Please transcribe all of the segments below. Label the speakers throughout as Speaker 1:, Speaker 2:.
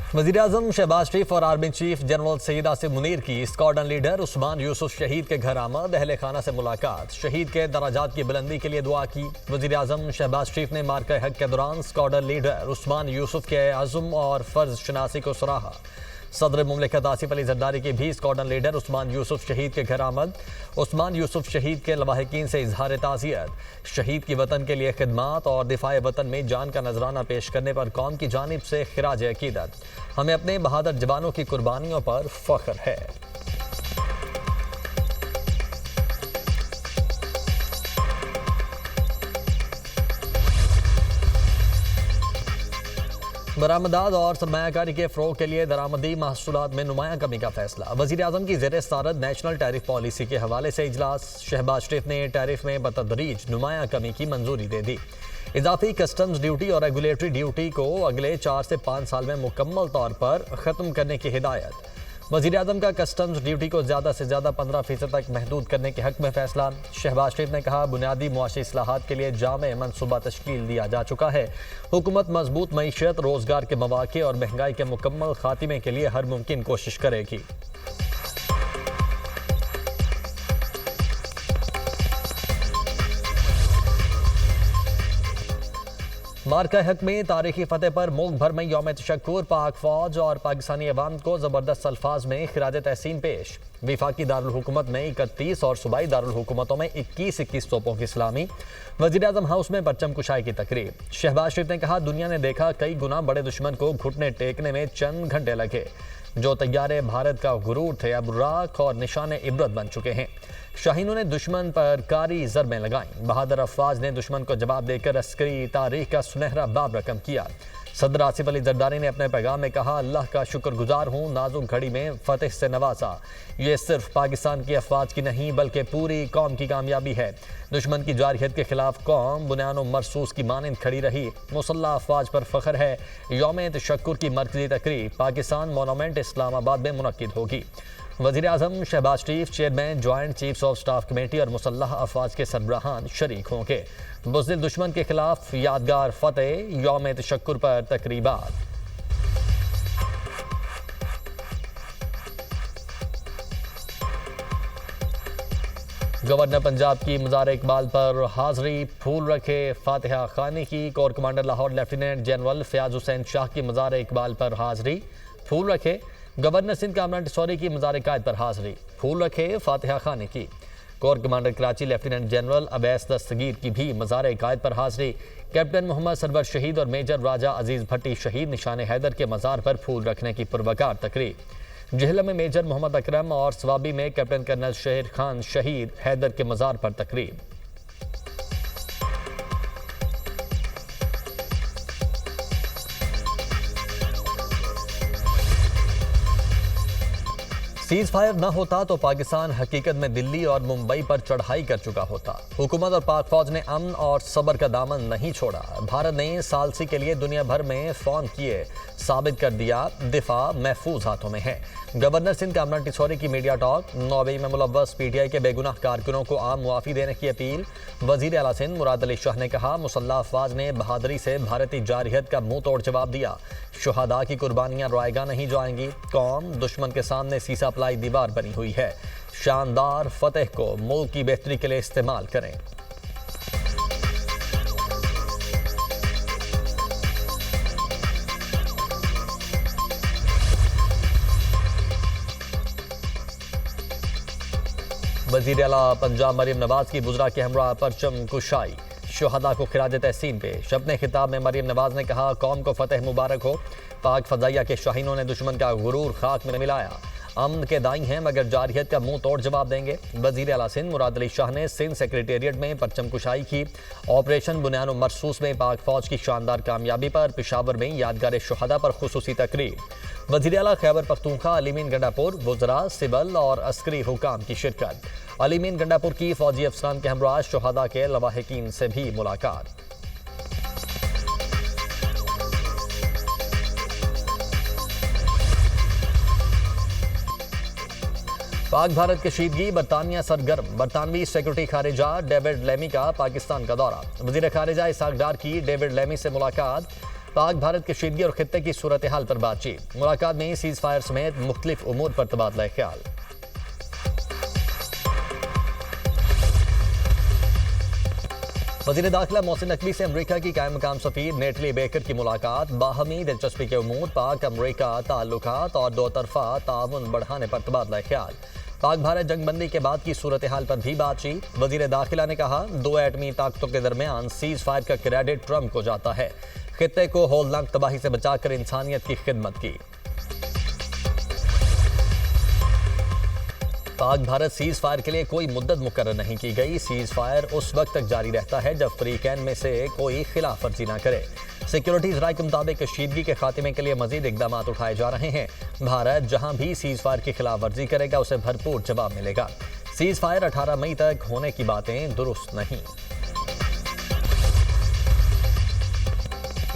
Speaker 1: वज़ीर-ए-आज़म शहबाज शरीफ और army chief general Syed Asim Munir की स्क्वाड्रन लीडर उस्मान यूसुफ शहीद के घर आमद, अहले खाना से मुलाकात, शहीद के दराजात की बुलंदी के लिए दुआ की। वज़ीर-ए-आज़म शहबाज शरीफ ने मार्का हक के दौरान स्क्वाड्रन लीडर उस्मान यूसुफ के अज़्म और फ़र्ज शनासी को सराहा। सदर मुमलिकत आसिफ अली जरदारी की भी स्क्वाड्रन लीडर उस्मान यूसुफ शहीद के घर आमद। उस्मान यूसुफ शहीद के लवाहिकीन से इजहार ताज़ियत, शहीद की वतन के लिए खिदमात और दिफाए वतन में जान का नजराना पेश करने पर कौम की जानिब से खिराज अकीदत। हमें अपने बहादुर जवानों की कुर्बानियों पर फख्र है। बरामदात और सरमायाकारी के फ़रोग़ के लिए दरामदी महसूलात में नुमायां कमी का फैसला। वज़ीर-ए-आज़म की ज़ेर सदारत नेशनल टैरिफ पॉलिसी के हवाले से इजलास। शहबाज शरीफ ने टैरिफ में बतदरीज नुमायां कमी की मंजूरी दे दी। इजाफी कस्टम्स ड्यूटी और रेगुलेटरी ड्यूटी को अगले 4 से 5 साल में मुकम्मल तौर पर ख़त्म करने की हिदायत। वज़ीर-ए-आज़म का कस्टम्स ड्यूटी को ज़्यादा से ज़्यादा 15% तक महदूद करने के हक़ में फैसला। शहबाज शरीफ ने कहा, बुनियादी मुआशी इस्लाहात के लिए जामे मनसूबा तश्कील दिया जा चुका है। हुकूमत मजबूत मईशत, रोज़गार के मौक़े और महंगाई के मुकम्मल खात्मे के लिए हर मुमकिन कोशिश करेगी। मार्का हक में तारीखी फतेह पर मुल्क भर में यौम तशक्कुर, पाक फौज और पाकिस्तानी अवाम को ज़बरदस्त अल्फाज में खिराज तहसीन पेश। विफाकी दारुल हुकूमत में 31 और सूबाई दारुल हुकूमतों में 21 तोपों की सलामी। वज़ीर-ए-आज़म हाउस में परचम कुशाई की तकरीब। शहबाज शरीफ ने कहा, दुनिया ने देखा कई गुना बड़े दुश्मन को घुटने टेकने में चंद घंटे लगे। जो तैयारे भारत का गुरूर थे अब राख और निशान इबरत बन चुके हैं। शाहीनों ने दुश्मन पर कारी ज़रबें लगाईं। बहादुर अफवाज ने दुश्मन को जवाब देकर अस्करी तारीख का सुनहरा बाब रकम किया। सदर आसिफ अली जरदारी ने अपने पैगाम में कहा, अल्लाह का शुक्रगुजार हूँ, नाजुक घड़ी में फतेह से नवाजा। ये सिर्फ पाकिस्तान की अफवाज की नहीं बल्कि पूरी कौम की कामयाबी है। दुश्मन की जारहियत के खिलाफ कौम बुनियानो मरसूस की मानंद खड़ी रही। मुसल्लह अफवाज पर फख्र है। यौम तशक्कुर की मरकजी तकरीब पाकिस्तान मोनूमेंट इस्लामाबाद में मुनक्किद होगी। वज़ीर-ए-आज़म Shahbaz Sharif, chairman joint chiefs of staff committee और मुसल्लह अफवाज के सरबराहान शरीक होंगे। बुज़दिल दुश्मन के खिलाफ यादगार फतेह, यौम तशक्कुर पर तकरीबात। गवर्नर पंजाब की मज़ार इकबाल पर हाज़री, फूल रखे फातिहा खानी की। Core commander Lahore lieutenant general Fayyaz Hussain Shah की मज़ार इकबाल पर हाज़री, फूल रखे। गवर्नर सिंध कामरान टिसौरी की मज़ार कायद पर हाज़री, फूल रखे फातिहा खानी की। Core commander Karachi lieutenant general Awais Dastgir की भी मज़ार कायद पर हाज़री। कैप्टन मोहम्मद सरवर शहीद और मेजर राजा अजीज़ भट्टी शहीद निशान हैदर के मज़ार पर फूल रखने की पुरवकार तकरीब। जहलम में मेजर मोहम्मद अकरम और स्वाबी में कैप्टन कर्नल शहीर खान शहीद हैदर के मज़ार पर तकरीब। सीज़ फायर न होता तो पाकिस्तान हकीकत में दिल्ली और मुंबई पर चढ़ाई कर चुका होता। हुकूमत और पाक फौज ने अमन और सब्र का दामन नहीं छोड़ा। भारत ने सालसी के लिए दुनिया भर में फ़ोन किए, साबित कर दिया दिफा महफूज हाथों में है। गवर्नर सिंध कामरान टिसौरी की मीडिया टॉक। नौबई में मुलव्वस PTI के बेगुनाह कारकुनों को आम मुआफ़ी देने की अपील। वज़ीर आला सिंध मुराद अली शाह ने कहा, मुसल्लह अफवाज ने बहादुरी से भारतीय जारहियत का मुंह तोड़ जवाब दिया। शुहदा की कुर्बानियां रोएगा नहीं जाएंगी। कौम दुश्मन के सामने सीसा पलाई दीवार बनी हुई है। शानदार फतेह को मुल्क की बेहतरी के लिए इस्तेमाल करें। वज़ीर आला पंजाब मरीम नवाज की बुज़रा के हमरा परचम कुशाई, शुहदा को खिराज तहसीन पेश। अपने खिताब में मरीम नवाज ने कहा, कौम को फतेह मुबारक हो। पाक फजाइया के शाहीनों ने दुश्मन का गुरूर खाक में मिलाया। अमन के दाई हैं मगर जारहियत का मुंह तोड़ जवाब देंगे। वज़ीर आला सिंध मुराद अली शाह ने सिंध सेक्रेटेरिएट में परचम कुशाई की। ऑपरेशन बुनियानो मरसूस में पाक फौज की शानदार कामयाबी पर पेशावर में यादगार शुहदा पर खुसूसी तकरीब। वज़ीर आला खैबर पख्तूनख्वा अलीमीन गंडापुर, वज़रा, सिविल और अस्करी हुकाम की शिरकत। अलीमीन गंडापुर की फौजी अफसरान के हमरा शुहदा के लवाहिकीन से भी मुलाकात। पाक भारत कशीदगी, बरतानिया सरगर्म। बरतानवी सेक्रेटरी खारिजा डेविड लेमी का पाकिस्तान का दौरा। वज़ीर खारिजा इसहाक डार की डेविड लेमी से मुलाकात। पाक भारत कशीदगी और खित्ते की सूरत हाल पर बातचीत। मुलाकात में सीज फायर समेत मुख्तलिफ उमूर पर तबादला ख्याल। वज़ीर दाखिला मोहसिन नकवी से अमरीका की कायम मकाम सफीर नेटली बेकर की मुलाकात। बाहमी दिलचस्पी के उमूर पाक अमरीका ताल्लुकात और दो तरफा ताउन बढ़ाने पर तबादला ख्याल। पाक भारत जंगबंदी के बाद की सूरत हाल पर भी बातचीत। वज़ीर दाखिला ने कहा, दो एटमी ताकतों के दरमियान सीज फायर का क्रेडिट ट्रंप को जाता है। खित्ते को होलनाक तबाही से बचाकर इंसानियत की खिदमत की। पाक भारत सीज फायर के लिए कोई मुद्दत मुकर्रर नहीं की गई। सीज फायर उस वक्त तक जारी रहता है जब फ्रीकैन में से कोई खिलाफ वर्जी न करे। सिक्योरिटीज राय के मुताबिक कशीदगी के खात्मे के लिए मजीद इकदाम उठाए जा रहे हैं। भारत जहां भी सीज फायर की खिलाफ वर्जी करेगा उसे भरपूर जवाब मिलेगा। सीज फायर 18 मई तक होने की बातें दुरुस्त नहीं।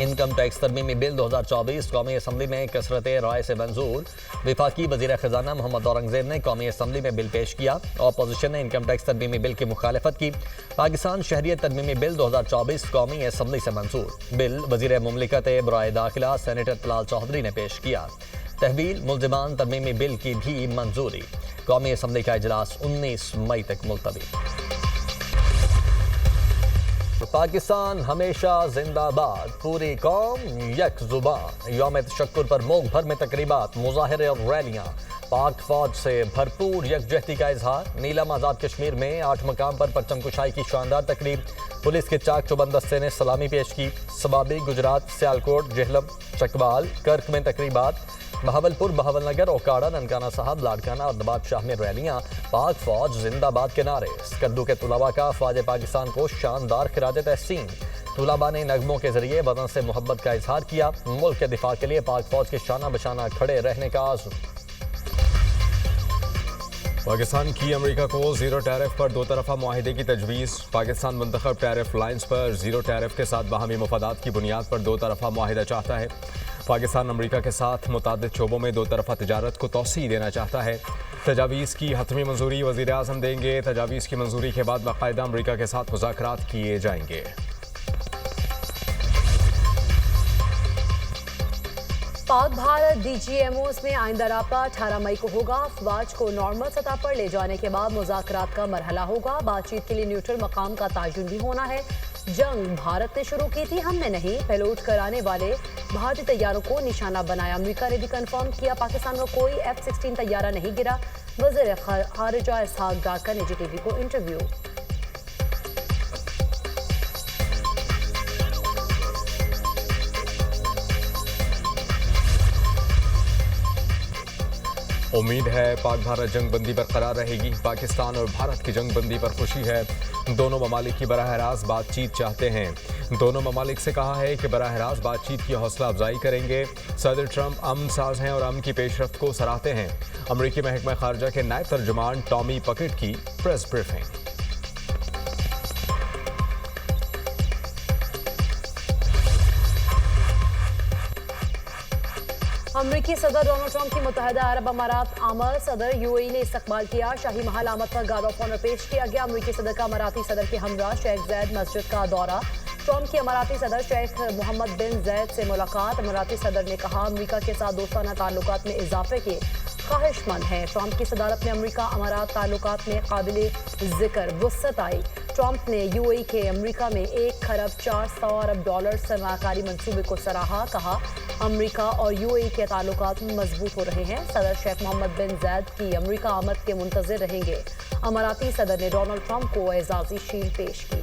Speaker 1: इनकम टैक्स तरमीमी बिल 2024 कौमी असम्बली में कसरत राय से मंजूर। विफाकी वजीर खजाना मोहम्मद औरंगजेब ने कौमी असम्बली में बिल पेश किया। अपोजिशन ने इनकम टैक्स तरमीमी बिल की मुखालफत की। पाकिस्तान शहरियत तरमीमी बिल 2024 कौमी असम्बली से मंजूर। बिल वजीर मुमलिकत बराए दाखिला सेनेटर तलाल चौधरी ने पेश किया। तहवील मुल्जिमान तरमीमी बिल की भी मंजूरी। कौमी असम्बली का इजलास 19 मई तक मुलतवी। पाकिस्तान हमेशा जिंदाबाद, पूरी कौम यक जुबान। यौम तशक्कुर पर मुल्क भर में तकरीबात, मुजाहरे और रैलियां। पाक फौज से भरपूर यकजहती का इजहार। नीलम आज़ाद कश्मीर में 8 मकाम पर परचम कुशाई की शानदार तकरीब। पुलिस के चाक चौबंद दस्ते ने सलामी पेश की। सबाबी, गुजरात, सियालकोट, जेहलम, चकवाल, कर्क में तकरीबात। बहावलपुर, बहावलनगर, ओकाड़ा, ननकाना साहब, लाड़काना और नवाबशाह में रैलियां। पाक फौज जिंदाबाद के नारे। स्कद्दू के तुलाबा का ख्वाज पाकिस्तान को शानदार खिराज तहसीन। तुलाबा ने नगमों के जरिए वतन से मोहब्बत का इजहार किया। मुल्क के दिफा के लिए पाक फौज के शाना बशाना खड़े रहने का आज़म।
Speaker 2: पाकिस्तान की अमेरिका को जीरो टैरिफ पर दो तरफा मुआहिदे की तजवीज़। पाकिस्तान मुंतखब टैरिफ लाइन्स पर जीरो टैरिफ के साथ बाहमी मुफादात की बुनियाद पर दो तरफा मुआहिदा चाहता है। पाकिस्तान अमेरिका के साथ मुतादिद शोबों में दो तरफा तजारत को तोसी देना चाहता है। तजावीज़ की हतमी मंजूरी वज़ीर आज़म देंगे। तजावीज़ की मंजूरी के बाद बाकायदा अमेरिका के साथ मुज़ाकरात किए जाएंगे।
Speaker 3: पाक भारत DGMOs में आइंदा राब्ता 18 मई को होगा। अफवाज को नॉर्मल सतह पर ले जाने के बाद मुज़ाकरात का मरहला होगा। बातचीत के लिए न्यूट्रल मकाम का तयन भी होना है। जंग भारत ने शुरू की थी, हमने नहीं। पेलोड कराने वाले भारतीय तैयारों को निशाना बनाया। अमेरिका ने भी कंफर्म किया पाकिस्तान का कोई F-16 तैयारा नहीं गिरा। वज़ीर खारिजा इसहाक डार का निजी टीवी को इंटरव्यू।
Speaker 2: उम्मीद है पाक भारत जंगबंदी बरकरार रहेगी। पाकिस्तान और भारत की जंगबंदी पर खुशी है। दोनों ममालिक की बराह रास्त बातचीत चाहते हैं। दोनों ममालिक से कहा है कि बराह रास्त बातचीत की हौसला अफजाई करेंगे। सदर ट्रंप अमन साज हैं और अमन की पेशरफ्त को सराहते हैं। अमरीकी महकमा खारजा के नायब तर्जुमान टॉमी पकेट की प्रेस ब्रीफिंग।
Speaker 3: अमरीकी सदर डोनाल्ड ट्रंप की मुत्तहदा अरब अमारात आमद। सदर UAE ने इस्तकबाल किया। शाही महल आमद पर गार्ड ऑफ ऑनर पेश किया गया। अमरीकी सदर का अमाराती सदर के हमरा शेख जैद मस्जिद का दौरा। ट्रंप की अमाराती सदर शेख मोहम्मद बिन जैद से मुलाकात। अमाराती सदर ने कहा अमरीका के साथ दोस्ताना ताल्लुकात में इजाफे के ख्वाहिशमंद है। ट्रंप की सदारत में अमरीका अमारात ताल्लुकात में काबिल जिक्र वुसअत आई। ट्रंप ने UAE के अमरीका में $1 खरब 400 अरब सरमाकारी मंसूबे को सराहा। कहा अमरीका और UAE के ताल्लुकात मजबूत हो रहे हैं। सदर शेख मोहम्मद बिन जैद की अमरीका आमद के मुंतज़िर रहेंगे। अमाराती सदर ने डोनाल्ड ट्रंप को एजाज़ी शील्ड पेश की।